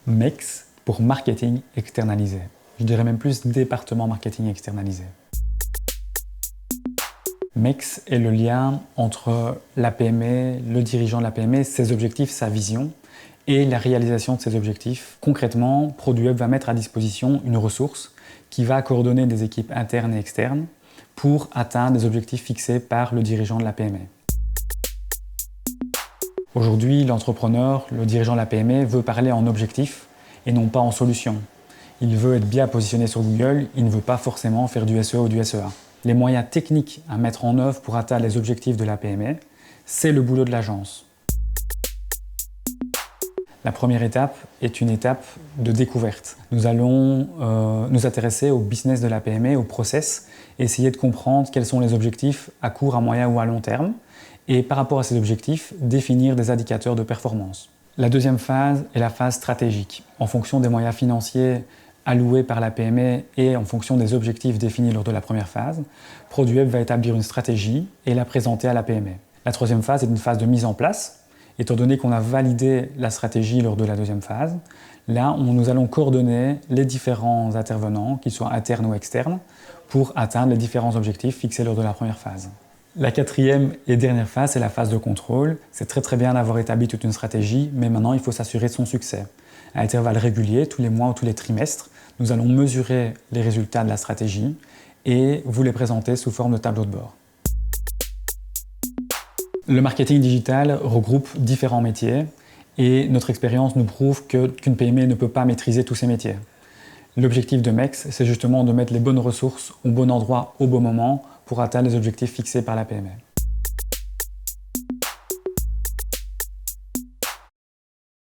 MEX pour marketing externalisé. Je dirais même plus département marketing externalisé. MEX est le lien entre la PME, le dirigeant de la PME, ses objectifs, sa vision et la réalisation de ces objectifs. Concrètement, ProduWeb va mettre à disposition une ressource qui va coordonner des équipes internes et externes pour atteindre des objectifs fixés par le dirigeant de la PME. Aujourd'hui, l'entrepreneur, le dirigeant de la PME veut parler en objectif et non pas en solution. Il veut être bien positionné sur Google, il ne veut pas forcément faire du SEO ou du SEA. Les moyens techniques à mettre en œuvre pour atteindre les objectifs de la PME, c'est le boulot de l'agence. La première étape est une étape de découverte. Nous allons nous intéresser au business de la PME, au process, et essayer de comprendre quels sont les objectifs à court, à moyen ou à long terme, et par rapport à ces objectifs, définir des indicateurs de performance. La deuxième phase est la phase stratégique. En fonction des moyens financiers alloués par la PME et en fonction des objectifs définis lors de la première phase, ProduWeb va établir une stratégie et la présenter à la PME. La troisième phase est une phase de mise en place. Étant donné qu'on a validé la stratégie lors de la deuxième phase, là, nous allons coordonner les différents intervenants, qu'ils soient internes ou externes, pour atteindre les différents objectifs fixés lors de la première phase. La quatrième et dernière phase, c'est la phase de contrôle. C'est très bien d'avoir établi toute une stratégie, mais maintenant il faut s'assurer de son succès. À intervalles réguliers, tous les mois ou tous les trimestres, nous allons mesurer les résultats de la stratégie et vous les présenter sous forme de tableau de bord. Le marketing digital regroupe différents métiers et notre expérience nous prouve qu'une PME ne peut pas maîtriser tous ces métiers. L'objectif de MEX, c'est justement de mettre les bonnes ressources au bon endroit, au bon moment, pour atteindre les objectifs fixés par la PME.